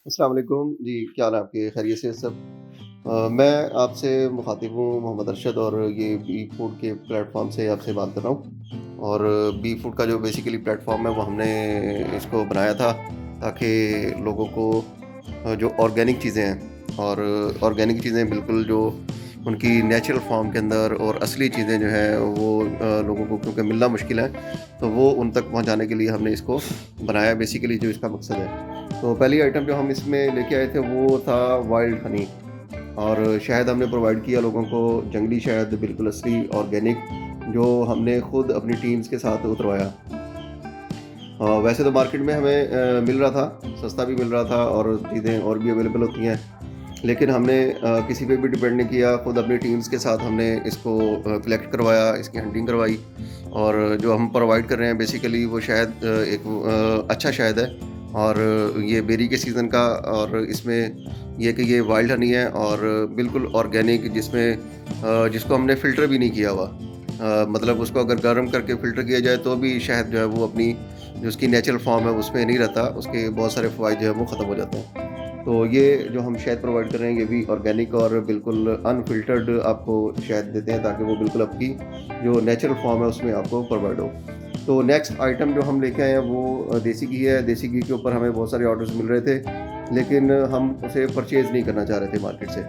अस्सलाम वालेकुम जी, क्या हाल है आपके? खैरियत से सब? मैं आपसे मुख़ातिब हूँ मोहम्मद अरशद और ये बी फूड के प्लेटफ़ॉर्म से आपसे बात कर रहा हूँ। और बी फूड का जो बेसिकली प्लेटफ़ॉर्म है वो हमने इसको बनाया था ताकि लोगों को जो ऑर्गेनिक चीज़ें हैं और ऑर्गेनिक चीज़ें बिल्कुल जो उनकी नेचुरल फ़ॉर्म के अंदर और असली चीज़ें जो हैं वो लोगों को क्योंकि मिलना मुश्किल है, तो वो उन तक पहुँचाने के लिए हमने इसको बनाया बेसिकली जो इसका मकसद है। तो पहली आइटम जो हम इसमें लेके आए थे वो था वाइल्ड हनी और शहद हमने प्रोवाइड किया लोगों को, जंगली शहद बिल्कुल असली ऑर्गेनिक जो हमने खुद अपनी टीम्स के साथ उतरवाया। वैसे तो मार्केट में हमें मिल रहा था, सस्ता भी मिल रहा था और चीज़ें और भी अवेलेबल होती हैं। लेकिन हमने किसी पे भी डिपेंड नहीं किया, खुद अपनी टीम्स के साथ हमने इसको कलेक्ट करवाया, इसकी हंटिंग करवाई और जो हम प्रोवाइड कर रहे हैं बेसिकली वो शहद एक अच्छा शहद है और ये बेरी के सीज़न का और इसमें ये कि ये वाइल्ड हनी है और बिल्कुल ऑर्गेनिक जिसमें जिसको हमने फ़िल्टर भी नहीं किया हुआ। मतलब उसको अगर गर्म करके फ़िल्टर किया जाए तो भी शहद जो है वो अपनी जो उसकी नेचुरल फ़ॉर्म है उसमें नहीं रहता, उसके बहुत सारे फ़वाइद जो है वो ख़त्म हो जाते हैं। तो ये जो हम शहद प्रोवाइड कर रहे हैं ये भी ऑर्गेनिक और बिल्कुल अनफ़िल्टर्ड आपको शहद देते हैं ताकि वो बिल्कुल आपकी जो नेचुरल फ़ॉर्म है उसमें आपको प्रोवाइड हो। तो नेक्स्ट आइटम जो हम लेके आए हैं वो देसी घी है। देसी घी के ऊपर हमें बहुत सारे ऑर्डर्स मिल रहे थे, लेकिन हम उसे परचेज़ नहीं करना चाह रहे थे मार्केट से।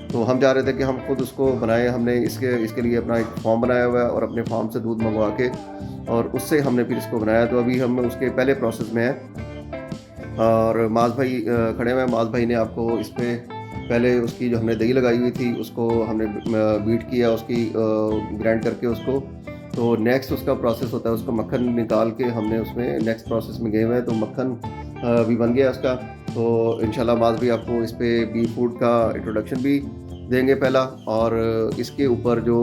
तो हम चाह रहे थे कि हम खुद उसको बनाएँ, हमने इसके इसके लिए अपना एक फ़ार्म बनाया हुआ है और अपने फ़ार्म से दूध मँगवा के और उससे हमने फिर इसको बनाया। तो अभी हम उसके पहले प्रोसेस में हैं। और माज़ भाई खड़े हुए हैं। माज़ भाई ने आपको इस पे पहले उसकी जो हमने दही लगाई हुई थी उसको हमने बीट किया उसकी ग्राइंड करके उसको। तो नेक्स्ट उसका प्रोसेस होता है उसको मक्खन निकाल के हमने उसमें नेक्स्ट प्रोसेस में गए हुए हैं तो मक्खन भी बन गया उसका। तो इंशाल्लाह माज़ भाई आपको इस पे बी फूड का इंट्रोडक्शन भी देंगे पहला और इसके ऊपर जो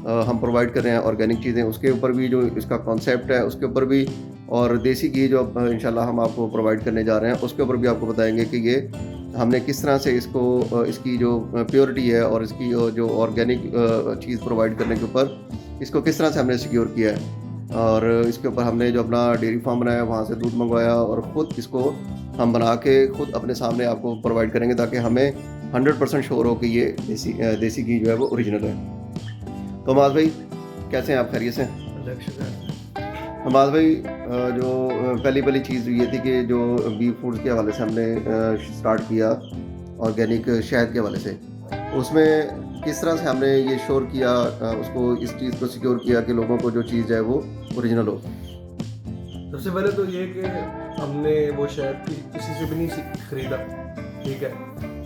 हम प्रोवाइड कर रहे हैं ऑर्गेनिक चीज़ें उसके ऊपर भी जो इसका कॉन्सेप्ट है उसके ऊपर भी और देसी घी जो अब इंशाल्लाह हम आपको प्रोवाइड करने जा रहे हैं, उसके ऊपर भी आपको बताएँगे कि ये हमने किस तरह से इसको इसकी जो प्योरिटी है और इसकी जो ऑर्गेनिक चीज़ प्रोवाइड करने के ऊपर इसको किस तरह से हमने सिक्योर किया है। और इसके ऊपर हमने जो अपना डेयरी फार्म बनाया, वहाँ से दूध मँगवाया और खुद इसको हम बना के खुद अपने सामने आपको प्रोवाइड करेंगे ताकि हमें 100% श्योर हो कि ये देसी घी जो है वो ओरिजिनल है। तो माज़ भाई कैसे हैं आप? खैरियत से हैं? अलग शुक्र। हमाद भाई जो पहली चीज़ ये थी कि जो बी फूड्स के हवाले से हमने स्टार्ट किया ऑर्गेनिक शहद के हवाले से, उसमें किस तरह से हमने ये श्योर किया उसको इस चीज़ को सिक्योर किया कि लोगों को जो चीज़ है वो ओरिजिनल हो? सबसे पहले तो ये कि हमने वो शायद किसी से भी नहीं खरीदा, ठीक है।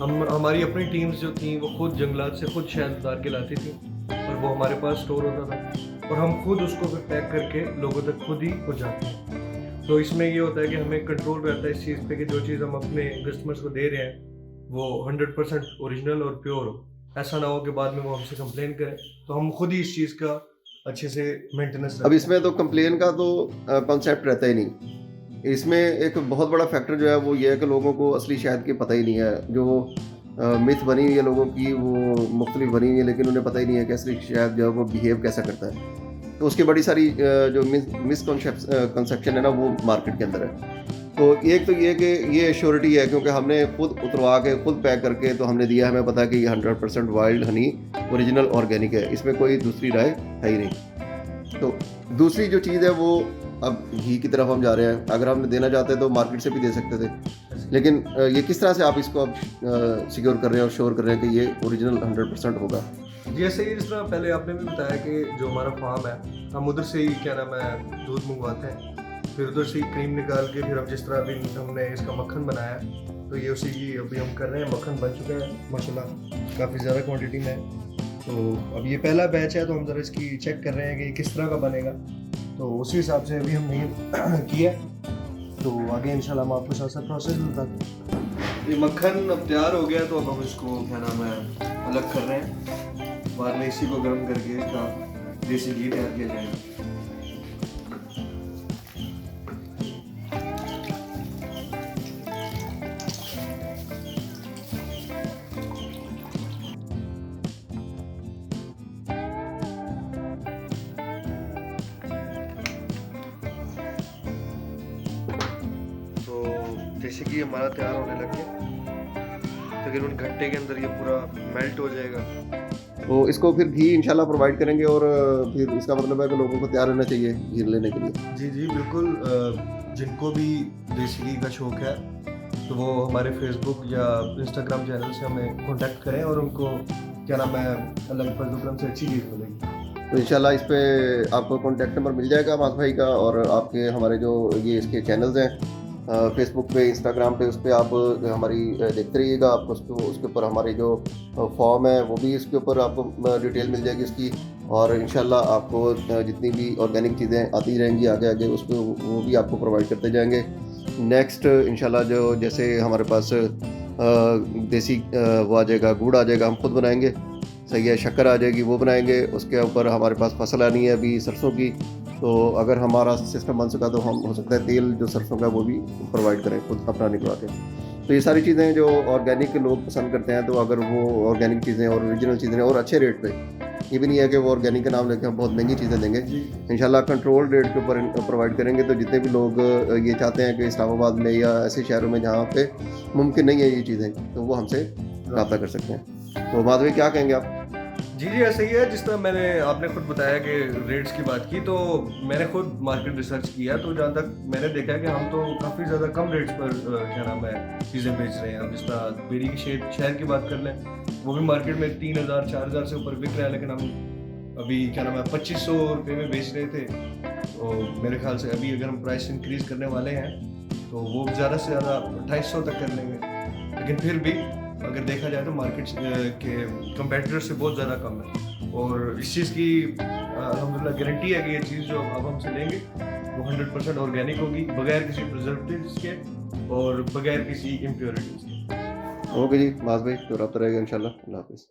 हम हमारी अपनी टीम्स जो थी वो खुद जंगलात से खुद शहद उतार के लाती थी और वो हमारे पास स्टोर होता था और हम खुद उसको फिर पैक करके लोगों तक खुद ही पहुंचाते हैं। तो इसमें ये होता है कि हमें कंट्रोल रहता है इस चीज़ पे कि जो चीज़ हम अपने कस्टमर्स को दे रहे हैं वो 100% ओरिजिनल और प्योर हो। ऐसा ना हो कि बाद में वो हमसे कंप्लेन करें, तो हम खुद ही इस चीज़ का अच्छे से मेंटेनेंस अब रखते इसमें तो हैं। कंप्लेन का तो कॉन्सेप्ट रहता ही नहीं। इसमें एक बहुत बड़ा फैक्टर जो है वो ये है कि लोगों को असली शहद की पता ही नहीं है। जो मिथ बनी हुई है लोगों की वो मुख्तलिफ बनी हुई है लेकिन उन्हें पता ही नहीं है कि असली शहद जो है वो बिहेव कैसा करता है। तो उसकी बड़ी सारी जो कंसेप्शन है ना वो मार्केट के अंदर है। तो एक तो ये कि ये श्योरिटी है क्योंकि हमने खुद उतरवा के खुद पैक करके तो हमने दिया, हमें पता है कि ये 100% वाइल्ड हनी ओरिजिनल ऑर्गेनिक है, इसमें कोई दूसरी राय है ही नहीं। तो दूसरी जो चीज़ है वो अब घी की तरफ हम जा रहे हैं। अगर हम देना चाहते तो मार्केट से भी दे सकते थे, लेकिन ये किस तरह से आप इसको अब सिक्योर कर रहे हैं और श्योर कर रहे हैं कि ये ओरिजिनल 100% होगा? जैसे ही जिस तरह पहले आपने भी बताया कि जो हमारा फार्म है हम उधर से ही क्या नाम है दूध मंगवाते हैं, फिर उधर से ही क्रीम निकाल के फिर अब जिस तरह अभी हमने इसका मक्खन बनाया है तो ये उसी की अभी हम कर रहे हैं। मक्खन बन चुका है माशाल्लाह, काफ़ी ज़्यादा क्वांटिटी में है। तो अब ये पहला बैच है तो हम ज़रा इसकी चेक कर रहे हैं कि ये किस तरह का बनेगा, तो उसी हिसाब से अभी हमने ये किया। तो आगे इंशाल्लाह हम आपको साथ साथ प्रोसेस भी बताते हैं। ये मक्खन अब तैयार हो गया तो अब हम इसको क्या नाम है अलग कर रहे हैं। बाद में इसी को गर्म करके इसका देसी घी तैयार किया जाएगा। तो देसी घी हमारा तैयार होने लग गया। तकरीबन घंटे के अंदर ये पूरा मेल्ट हो जाएगा। तो इसको फिर घी इंशाल्लाह प्रोवाइड करेंगे और फिर इसका मतलब है कि लोगों को तैयार रहना चाहिए घी लेने के लिए। जी, जी, बिल्कुल जिनको भी देसी घी का शौक है, तो वो हमारे फ़ेसबुक या इंस्टाग्राम चैनल से हमें कॉन्टैक्ट करें और उनको क्या नाम है, अल्लाह के फज़ल करम से अच्छी घी मिलेगी। तो इंशाल्लाह इस पे आपको कॉन्टैक्ट नंबर मिल जाएगा मास भाई का, और आपके हमारे जो ये इसके चैनल्स हैं फेसबुक पे, इंस्टाग्राम पे, उस पे आप हमारी देखते रहिएगा। आपको उसके ऊपर हमारी जो फॉर्म है वो भी इसके ऊपर आपको डिटेल मिल जाएगी उसकी, और इंशाल्लाह आपको जितनी भी ऑर्गेनिक चीज़ें आती रहेंगी आगे आगे उस पे वो भी आपको प्रोवाइड करते जाएंगे। नेक्स्ट इंशाल्लाह जो जैसे हमारे पास देसी वो आ जाएगा, गुड़ आ जाएगा, हम खुद बनाएंगे, सही है, शक्कर आ जाएगी वो बनाएंगे। उसके ऊपर हमारे पास फसल आनी है अभी सरसों की, तो अगर हमारा सिस्टम बन सका तो हम हो सकता है तेल जो सरसों का वो भी प्रोवाइड करें खुद अपना निकलवा के। तो ये सारी चीज़ें जो ऑर्गेनिक लोग पसंद करते हैं, तो अगर वो ऑर्गेनिक चीज़ें और ओरिजिनल चीज़ें और अच्छे रेट पे, ये भी नहीं है कि वो ऑर्गेनिक का नाम लेके हम बहुत महंगी चीज़ें देंगे, इंशाल्लाह कंट्रोल रेट के ऊपर प्रोवाइड करेंगे। तो जितने भी लोग ये चाहते हैं कि इस्लामाबाद में या ऐसे शहरों में जहाँ पे मुमकिन नहीं है ये चीज़ें, तो वो हमसे रब्ता कर सकते हैं। तो माधवी क्या कहेंगे आप? जी, जी, ऐसा ही है। जिस तरह आपने खुद बताया कि रेट्स की बात की, तो मैंने खुद मार्केट रिसर्च किया, तो जहाँ तक मैंने देखा है कि हम तो काफ़ी ज़्यादा कम रेट्स पर क्या नाम है चीज़ें बेच रहे हैं। अब जिस तरह बेरी की शहर की बात कर लें, वो भी मार्केट में 3000 4000 से ऊपर बिक रहा है, लेकिन हम अभी क्या नाम है 2500 रुपये में बेच रहे थे। तो मेरे ख्याल से अभी अगर हम प्राइस इंक्रीज़ करने वाले हैं तो वो ज़्यादा से ज़्यादा 2800 तक कर लेंगे, लेकिन फिर भी अगर देखा जाए तो मार्केट के कंपेटिटर से बहुत ज़्यादा कम है। और इस चीज़ की अल्हम्दुलिल्लाह गारंटी है कि ये चीज़ जो अब हमसे लेंगे वो 100% ऑर्गेनिक होगी, बगैर किसी प्रिजर्वेटिव्स के और बगैर किसी इम्प्योरिटीज़ के। ओके जी मास भाई, तो रब्ता रहेगा इंशाल्लाह। अल्लाह हाफिज़।